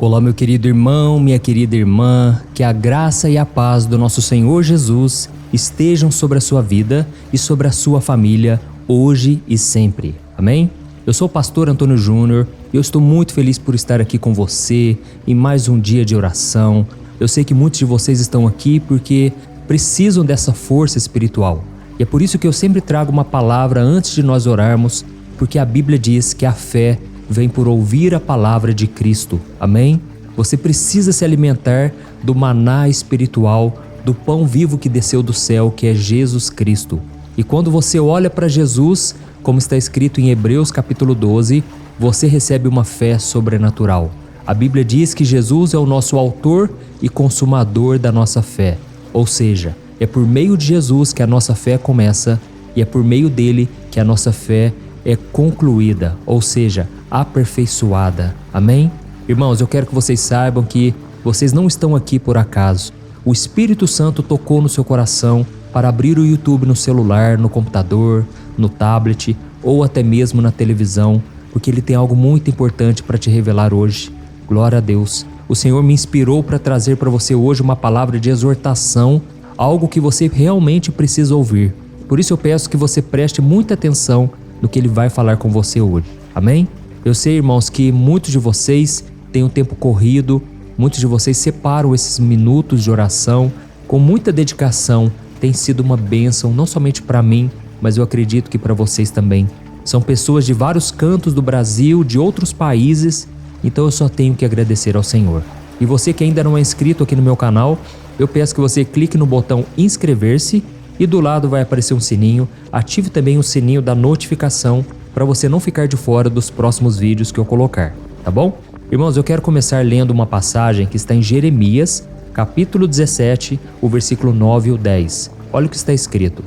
Olá, meu querido irmão, minha querida irmã, que a graça e a paz do nosso Senhor Jesus estejam sobre a sua vida e sobre a sua família, hoje e sempre. Amém? Eu sou o pastor Antônio Júnior e eu estou muito feliz por estar aqui com você em mais um dia de oração. Eu sei que muitos de vocês estão aqui porque precisam dessa força espiritual. E é por isso que eu sempre trago uma palavra antes de nós orarmos, porque a Bíblia diz que a fé vem por ouvir a palavra de Cristo. Amém? Você precisa se alimentar do maná espiritual, do pão vivo que desceu do céu, que é Jesus Cristo. E quando você olha para Jesus, como está escrito em Hebreus capítulo 12, você recebe uma fé sobrenatural. A Bíblia diz que Jesus é o nosso autor e consumador da nossa fé. Ou seja, é por meio de Jesus que a nossa fé começa e é por meio dele que a nossa fé é concluída, ou seja, aperfeiçoada. Amém? Irmãos, eu quero que vocês saibam que vocês não estão aqui por acaso. O Espírito Santo tocou no seu coração para abrir o YouTube no celular, no computador, no tablet ou até mesmo na televisão, porque ele tem algo muito importante para te revelar hoje. Glória a Deus. O Senhor me inspirou para trazer para você hoje uma palavra de exortação, algo que você realmente precisa ouvir. Por isso eu peço que você preste muita atenção no que ele vai falar com você hoje. Amém? Eu sei, irmãos, que muitos de vocês têm um tempo corrido, muitos de vocês separam esses minutos de oração com muita dedicação. Tem sido uma bênção, não somente para mim, mas eu acredito que para vocês também. São pessoas de vários cantos do Brasil, de outros países, então eu só tenho que agradecer ao Senhor. E você que ainda não é inscrito aqui no meu canal, eu peço que você clique no botão inscrever-se e do lado vai aparecer um sininho. Ative também o sininho da notificação para você não ficar de fora dos próximos vídeos que eu colocar, tá bom? Irmãos, eu quero começar lendo uma passagem que está em Jeremias, capítulo 17, o versículo 9 e o 10. Olha o que está escrito.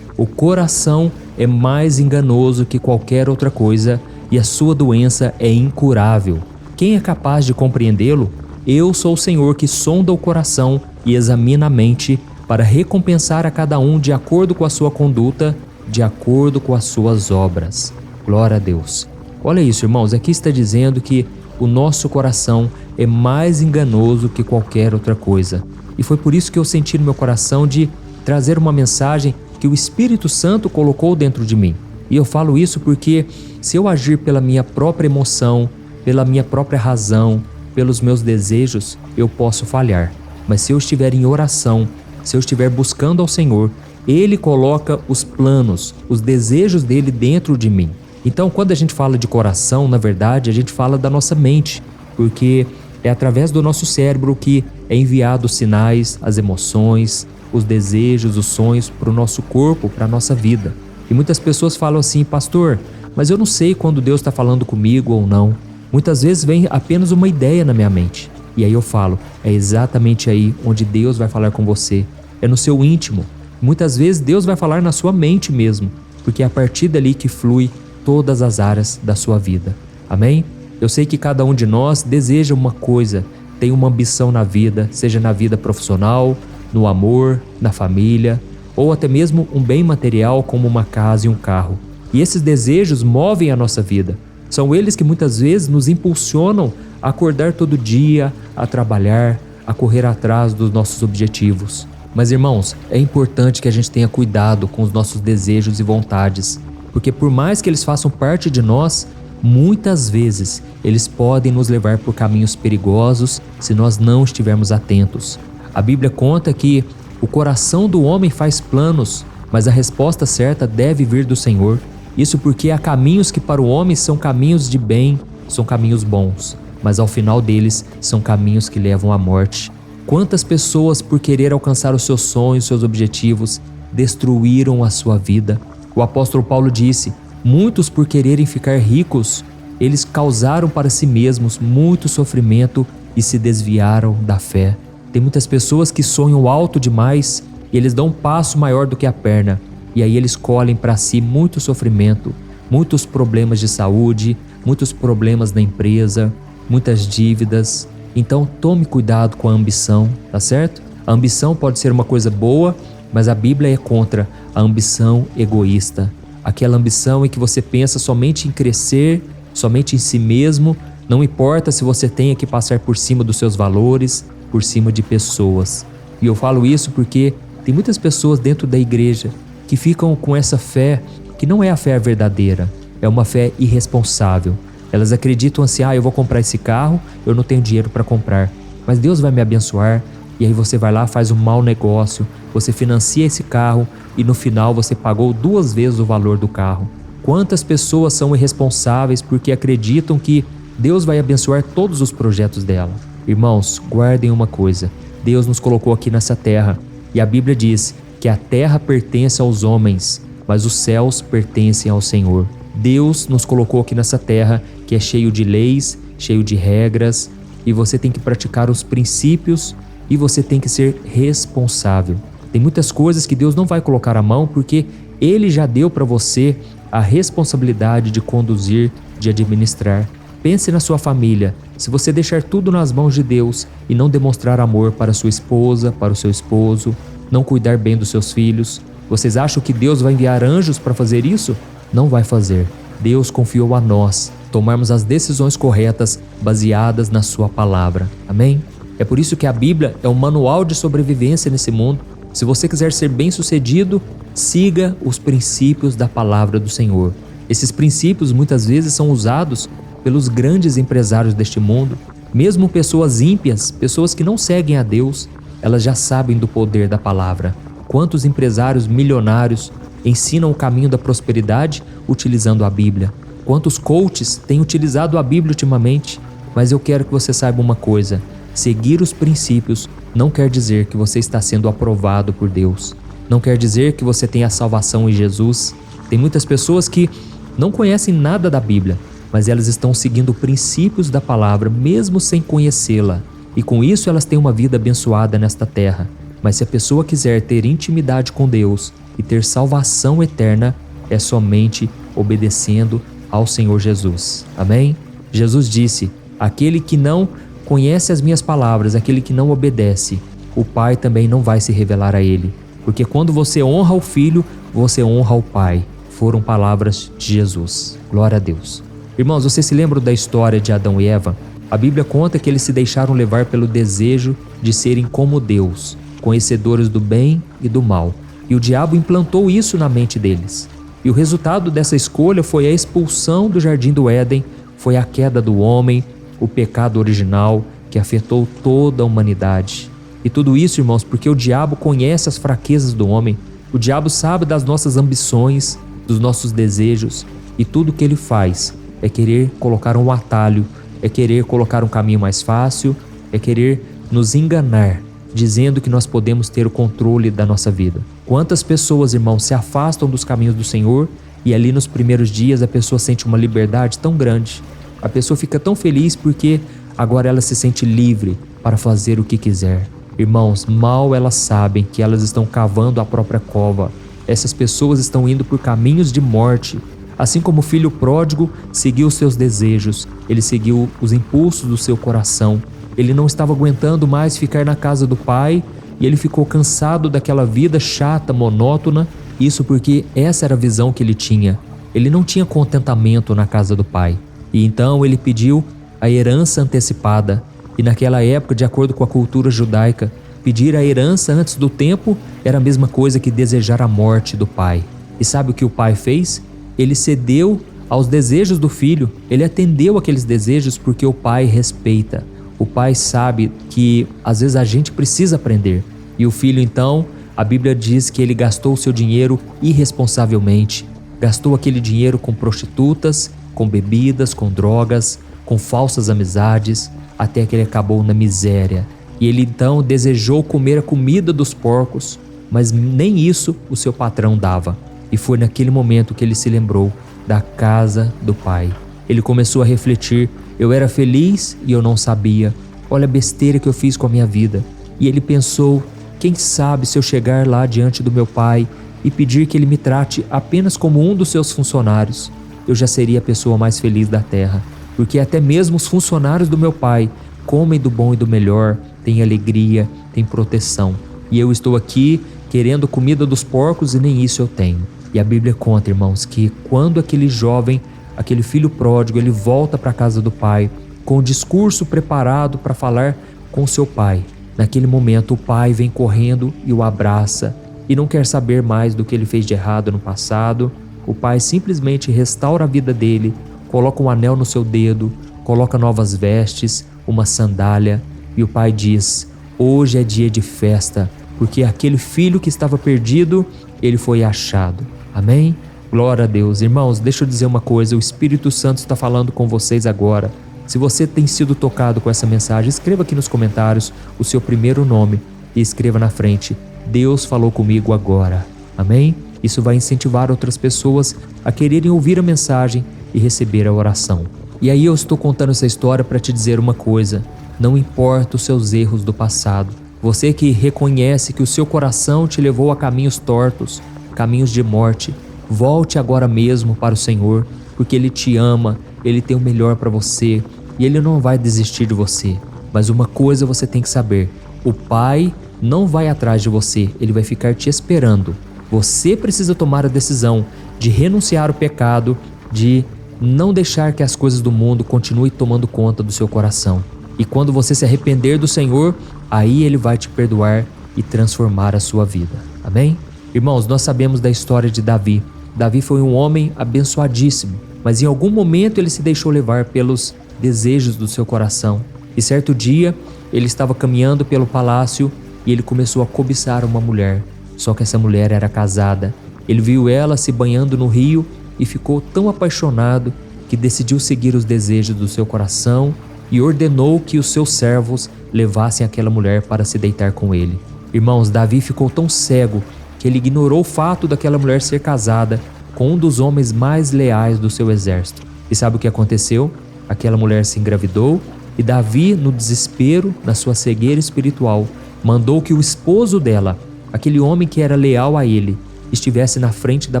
O coração é mais enganoso que qualquer outra coisa e a sua doença é incurável. Quem é capaz de compreendê-lo? Eu sou o Senhor que sonda o coração e examina a mente para recompensar a cada um de acordo com a sua conduta, de acordo com as suas obras. Glória a Deus. Olha isso, irmãos, aqui está dizendo que o nosso coração é mais enganoso que qualquer outra coisa. E foi por isso que eu senti no meu coração de trazer uma mensagem que o Espírito Santo colocou dentro de mim. E eu falo isso porque se eu agir pela minha própria emoção, pela minha própria razão, pelos meus desejos, eu posso falhar. Mas se eu estiver em oração, se eu estiver buscando ao Senhor, Ele coloca os planos, os desejos dele dentro de mim. Então, quando a gente fala de coração, na verdade, a gente fala da nossa mente, porque é através do nosso cérebro que é enviado os sinais, as emoções, os desejos, os sonhos para o nosso corpo, para a nossa vida. E muitas pessoas falam assim, pastor, mas eu não sei quando Deus está falando comigo ou não. Muitas vezes vem apenas uma ideia na minha mente. E aí eu falo, é exatamente aí onde Deus vai falar com você. É no seu íntimo. Muitas vezes Deus vai falar na sua mente mesmo, porque é a partir dali que flui todas as áreas da sua vida. Amém? Eu sei que cada um de nós deseja uma coisa, tem uma ambição na vida, seja na vida profissional, no amor, na família, ou até mesmo um bem material como uma casa e um carro. E esses desejos movem a nossa vida. São eles que muitas vezes nos impulsionam a acordar todo dia, a trabalhar, a correr atrás dos nossos objetivos. Mas, irmãos, é importante que a gente tenha cuidado com os nossos desejos e vontades, porque por mais que eles façam parte de nós, muitas vezes eles podem nos levar por caminhos perigosos se nós não estivermos atentos. A Bíblia conta que o coração do homem faz planos, mas a resposta certa deve vir do Senhor. Isso porque há caminhos que para o homem são caminhos de bem, são caminhos bons, mas ao final deles são caminhos que levam à morte. Quantas pessoas, por querer alcançar os seus sonhos, seus objetivos, destruíram a sua vida? O apóstolo Paulo disse, muitos por quererem ficar ricos, eles causaram para si mesmos muito sofrimento e se desviaram da fé. Tem muitas pessoas que sonham alto demais e eles dão um passo maior do que a perna. E aí eles colhem para si muito sofrimento, muitos problemas de saúde, muitos problemas na empresa, muitas dívidas. Então tome cuidado com a ambição, tá certo? A ambição pode ser uma coisa boa, mas a Bíblia é contra a ambição egoísta. Aquela ambição em que você pensa somente em crescer, somente em si mesmo Não importa se você tenha que passar por cima dos seus valores, por cima de pessoas. E eu falo isso porque tem muitas pessoas dentro da igreja que ficam com essa fé que não é a fé verdadeira, é uma fé irresponsável. Elas acreditam assim, eu vou comprar esse carro, eu não tenho dinheiro para comprar, mas Deus vai me abençoar. E aí você vai lá, faz um mau negócio, você financia esse carro e no final você pagou 2 vezes o valor do carro. Quantas pessoas são irresponsáveis porque acreditam que Deus vai abençoar todos os projetos dela? Irmãos, guardem uma coisa, Deus nos colocou aqui nessa terra e a Bíblia diz que a terra pertence aos homens, mas os céus pertencem ao Senhor. Deus nos colocou aqui nessa terra que é cheio de leis, cheio de regras, e você tem que praticar os princípios e você tem que ser responsável. Tem muitas coisas que Deus não vai colocar a mão porque Ele já deu para você a responsabilidade de conduzir, de administrar. Pense na sua família. Se você deixar tudo nas mãos de Deus e não demonstrar amor para sua esposa, para o seu esposo, não cuidar bem dos seus filhos, vocês acham que Deus vai enviar anjos para fazer isso? Não vai fazer. Deus confiou a nós tomarmos as decisões corretas baseadas na sua palavra. Amém? É por isso que a Bíblia é um manual de sobrevivência nesse mundo. Se você quiser ser bem-sucedido, siga os princípios da palavra do Senhor. Esses princípios muitas vezes são usados pelos grandes empresários deste mundo. Mesmo pessoas ímpias, pessoas que não seguem a Deus, elas já sabem do poder da palavra. Quantos empresários milionários ensinam o caminho da prosperidade utilizando a Bíblia? Quantos coaches têm utilizado a Bíblia ultimamente? Mas eu quero que você saiba uma coisa: seguir os princípios não quer dizer que você está sendo aprovado por Deus. Não quer dizer que você tem a salvação em Jesus. Tem muitas pessoas que não conhecem nada da Bíblia, mas elas estão seguindo princípios da palavra mesmo sem conhecê-la. E com isso elas têm uma vida abençoada nesta terra. Mas se a pessoa quiser ter intimidade com Deus e ter salvação eterna, é somente obedecendo ao Senhor Jesus. Amém? Jesus disse: aquele que não conhece as minhas palavras, aquele que não obedece, o Pai também não vai se revelar a ele. Porque quando você honra o Filho, você honra o Pai. Foram palavras de Jesus. Glória a Deus. Irmãos, vocês se lembram da história de Adão e Eva? A Bíblia conta que eles se deixaram levar pelo desejo de serem como Deus, conhecedores do bem e do mal. E o diabo implantou isso na mente deles. E o resultado dessa escolha foi a expulsão do jardim do Éden, foi a queda do homem, o pecado original que afetou toda a humanidade. E tudo isso, irmãos, porque o diabo conhece as fraquezas do homem. O diabo sabe das nossas ambições, dos nossos desejos, e tudo que ele faz é querer colocar um atalho, é querer colocar um caminho mais fácil, é querer nos enganar, dizendo que nós podemos ter o controle da nossa vida. Quantas pessoas, irmãos, se afastam dos caminhos do Senhor e ali nos primeiros dias a pessoa sente uma liberdade tão grande. A pessoa fica tão feliz porque agora ela se sente livre para fazer o que quiser. Irmãos, mal elas sabem que elas estão cavando a própria cova. Essas pessoas estão indo por caminhos de morte. Assim como o filho pródigo seguiu seus desejos, ele seguiu os impulsos do seu coração. Ele não estava aguentando mais ficar na casa do pai e ele ficou cansado daquela vida chata, monótona. Isso porque essa era a visão que ele tinha. Ele não tinha contentamento na casa do pai. E então ele pediu a herança antecipada. E naquela época, de acordo com a cultura judaica, pedir a herança antes do tempo era a mesma coisa que desejar a morte do pai. E sabe o que o pai fez? Ele cedeu aos desejos do filho. Ele atendeu aqueles desejos porque o pai respeita. O pai sabe que às vezes a gente precisa aprender. E o filho então, a Bíblia diz que ele gastou o seu dinheiro irresponsavelmente. Gastou aquele dinheiro com prostitutas, com bebidas, com drogas, com falsas amizades, até que ele acabou na miséria. E ele então desejou comer a comida dos porcos, mas nem isso o seu patrão dava. E foi naquele momento que ele se lembrou da casa do pai. Ele começou a refletir: eu era feliz e eu não sabia. Olha a besteira que eu fiz com a minha vida. E ele pensou: quem sabe se eu chegar lá diante do meu pai e pedir que ele me trate apenas como um dos seus funcionários, eu já seria a pessoa mais feliz da terra. Porque até mesmo os funcionários do meu pai comem do bom e do melhor, têm alegria, têm proteção. E eu estou aqui querendo comida dos porcos e nem isso eu tenho. E a Bíblia conta, irmãos, que quando aquele jovem, aquele filho pródigo, ele volta para a casa do pai com o discurso preparado para falar com seu pai. Naquele momento, o pai vem correndo e o abraça e não quer saber mais do que ele fez de errado no passado. O pai simplesmente restaura a vida dele, coloca um anel no seu dedo, coloca novas vestes, uma sandália, e o pai diz: hoje é dia de festa, porque aquele filho que estava perdido, ele foi achado. Amém? Glória a Deus. Irmãos, deixa eu dizer uma coisa, o Espírito Santo está falando com vocês agora. Se você tem sido tocado com essa mensagem, escreva aqui nos comentários o seu primeiro nome e escreva na frente: Deus falou comigo agora. Amém? Isso vai incentivar outras pessoas a quererem ouvir a mensagem e receber a oração. E aí eu estou contando essa história para te dizer uma coisa: não importa os seus erros do passado. Você que reconhece que o seu coração te levou a caminhos tortos, caminhos de morte, volte agora mesmo para o Senhor, porque Ele te ama, Ele tem o melhor para você e Ele não vai desistir de você. Mas uma coisa você tem que saber: o Pai não vai atrás de você, Ele vai ficar te esperando. Você precisa tomar a decisão de renunciar ao pecado, de não deixar que as coisas do mundo continuem tomando conta do seu coração. E quando você se arrepender do Senhor, aí Ele vai te perdoar e transformar a sua vida. Amém? Irmãos, nós sabemos da história de Davi. Davi foi um homem abençoadíssimo, mas em algum momento ele se deixou levar pelos desejos do seu coração. E certo dia, ele estava caminhando pelo palácio e ele começou a cobiçar uma mulher. Só que essa mulher era casada. Ele viu ela se banhando no rio e ficou tão apaixonado que decidiu seguir os desejos do seu coração e ordenou que os seus servos levassem aquela mulher para se deitar com ele. Irmãos, Davi ficou tão cego que ele ignorou o fato daquela mulher ser casada com um dos homens mais leais do seu exército. E sabe o que aconteceu? Aquela mulher se engravidou e Davi, no desespero, na sua cegueira espiritual, mandou que o esposo dela, aquele homem que era leal a ele, estivesse na frente da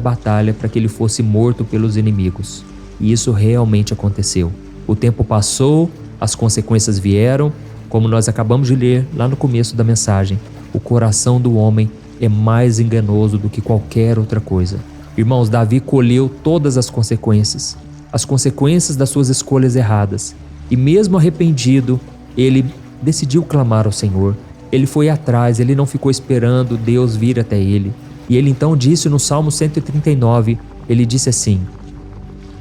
batalha para que ele fosse morto pelos inimigos. E isso realmente aconteceu. O tempo passou, as consequências vieram, como nós acabamos de ler lá no começo da mensagem. O coração do homem é mais enganoso do que qualquer outra coisa. Irmãos, Davi colheu todas as consequências das suas escolhas erradas. E mesmo arrependido, ele decidiu clamar ao Senhor. Ele foi atrás, ele não ficou esperando Deus vir até ele. E ele então disse no Salmo 139, ele disse assim: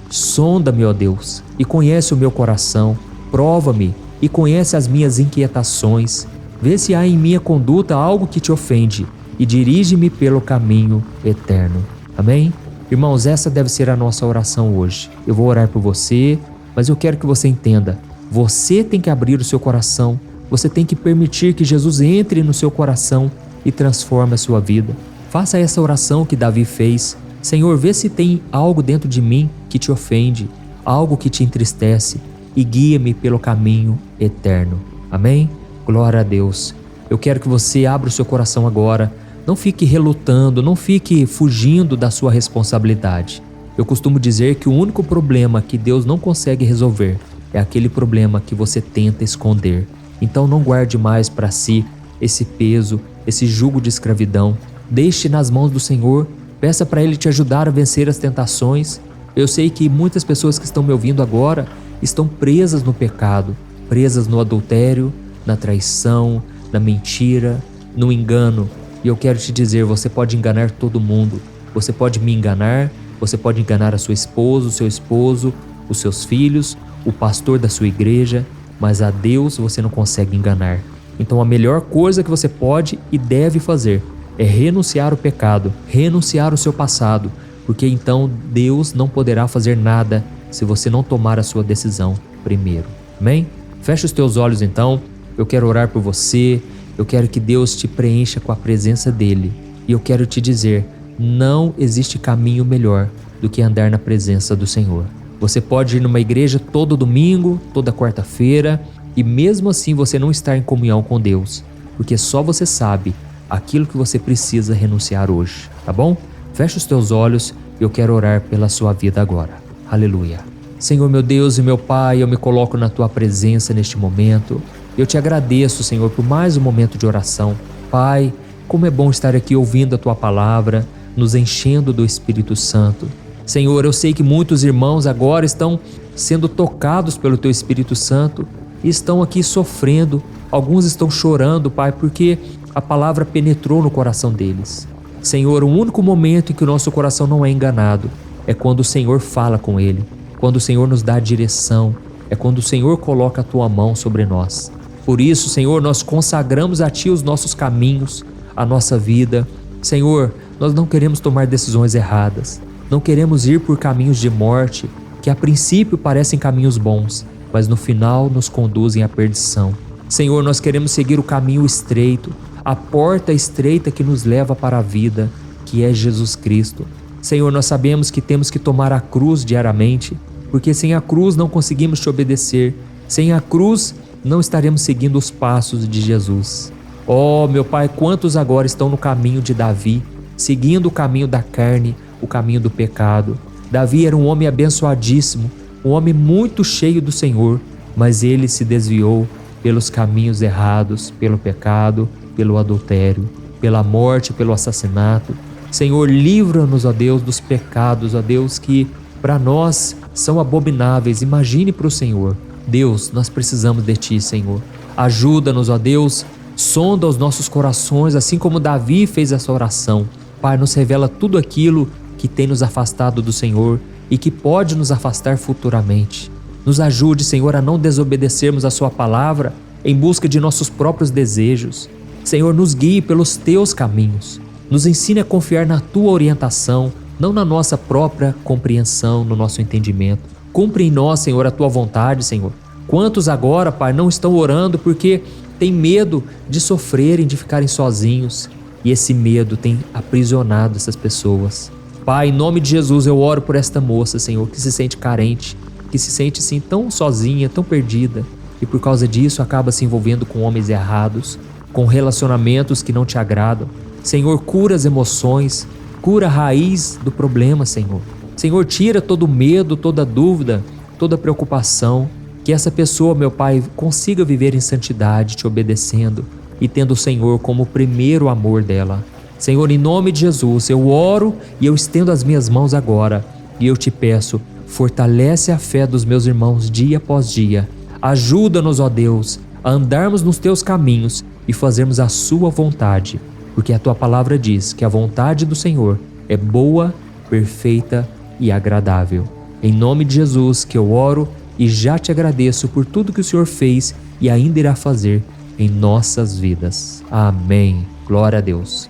sonda-me, ó Deus, e conhece o meu coração, prova-me e conhece as minhas inquietações. Vê se há em minha conduta algo que te ofende e dirige-me pelo caminho eterno. Amém? Irmãos, essa deve ser a nossa oração hoje. Eu vou orar por você, mas eu quero que você entenda. Você tem que abrir o seu coração. Você tem que permitir que Jesus entre no seu coração e transforme a sua vida. Faça essa oração que Davi fez. Senhor, vê se tem algo dentro de mim que te ofende, algo que te entristece, e guia-me pelo caminho eterno. Amém? Glória a Deus. Eu quero que você abra o seu coração agora. Não fique relutando, não fique fugindo da sua responsabilidade. Eu costumo dizer que o único problema que Deus não consegue resolver é aquele problema que você tenta esconder. Então não guarde mais para si esse peso, esse jugo de escravidão. Deixe nas mãos do Senhor, peça para Ele te ajudar a vencer as tentações. Eu sei que muitas pessoas que estão me ouvindo agora estão presas no pecado, presas no adultério, na traição, na mentira, no engano. E eu quero te dizer, você pode enganar todo mundo. Você pode me enganar, você pode enganar a sua esposa, o seu esposo, os seus filhos, o pastor da sua igreja, mas a Deus você não consegue enganar. Então a melhor coisa que você pode e deve fazer é renunciar ao pecado, renunciar ao seu passado, porque então Deus não poderá fazer nada se você não tomar a sua decisão primeiro. Amém? Feche os teus olhos então, eu quero orar por você, eu quero que Deus te preencha com a presença dEle. E eu quero te dizer, não existe caminho melhor do que andar na presença do Senhor. Você pode ir numa igreja todo domingo, toda quarta-feira, e mesmo assim você não estar em comunhão com Deus, porque só você sabe aquilo que você precisa renunciar hoje, tá bom? Feche os teus olhos e eu quero orar pela sua vida agora. Aleluia. Senhor meu Deus e meu Pai, eu me coloco na Tua presença neste momento. Eu te agradeço, Senhor, por mais um momento de oração. Pai, como é bom estar aqui ouvindo a Tua palavra, nos enchendo do Espírito Santo. Senhor, eu sei que muitos irmãos agora estão sendo tocados pelo Teu Espírito Santo e estão aqui sofrendo. Alguns estão chorando, Pai, porque a palavra penetrou no coração deles. Senhor, o único momento em que o nosso coração não é enganado é quando o Senhor fala com ele, quando o Senhor nos dá a direção, é quando o Senhor coloca a Tua mão sobre nós. Por isso, Senhor, nós consagramos a Ti os nossos caminhos, a nossa vida. Senhor, nós não queremos tomar decisões erradas, não queremos ir por caminhos de morte, que a princípio parecem caminhos bons, mas no final nos conduzem à perdição. Senhor, nós queremos seguir o caminho estreito, a porta estreita que nos leva para a vida, que é Jesus Cristo. Senhor, nós sabemos que temos que tomar a cruz diariamente, porque sem a cruz não conseguimos Te obedecer, sem a cruz não estaremos seguindo os passos de Jesus. Oh, meu Pai, quantos agora estão no caminho de Davi, seguindo o caminho da carne, o caminho do pecado. Davi era um homem abençoadíssimo, um homem muito cheio do Senhor, mas ele se desviou pelos caminhos errados, pelo pecado, pelo adultério, pela morte, pelo assassinato. Senhor, livra-nos, ó Deus, dos pecados, ó Deus, que para nós são abomináveis. Imagine para o Senhor. Deus, nós precisamos de Ti, Senhor. Ajuda-nos, ó Deus, sonda os nossos corações, assim como Davi fez essa oração. Pai, nos revela tudo aquilo que tem nos afastado do Senhor e que pode nos afastar futuramente. Nos ajude, Senhor, a não desobedecermos a Sua palavra em busca de nossos próprios desejos. Senhor, nos guie pelos Teus caminhos. Nos ensine a confiar na Tua orientação, não na nossa própria compreensão, no nosso entendimento. Cumpre em nós, Senhor, a Tua vontade, Senhor. Quantos agora, Pai, não estão orando porque têm medo de sofrerem, de ficarem sozinhos, e esse medo tem aprisionado essas pessoas. Pai, em nome de Jesus, eu oro por esta moça, Senhor, que se sente carente, que se sente assim tão sozinha, tão perdida, e por causa disso acaba se envolvendo com homens errados, com relacionamentos que não Te agradam. Senhor, cura as emoções, cura a raiz do problema, Senhor. Senhor, tira todo o medo, toda dúvida, toda preocupação, que essa pessoa, meu Pai, consiga viver em santidade, Te obedecendo e tendo o Senhor como o primeiro amor dela. Senhor, em nome de Jesus, eu oro e eu estendo as minhas mãos agora e eu Te peço, fortalece a fé dos meus irmãos dia após dia. Ajuda-nos, ó Deus, a andarmos nos Teus caminhos e fazermos a Sua vontade, porque a Tua palavra diz que a vontade do Senhor é boa, perfeita e agradável. Em nome de Jesus que eu oro e já Te agradeço por tudo que o Senhor fez e ainda irá fazer em nossas vidas. Amém. Glória a Deus.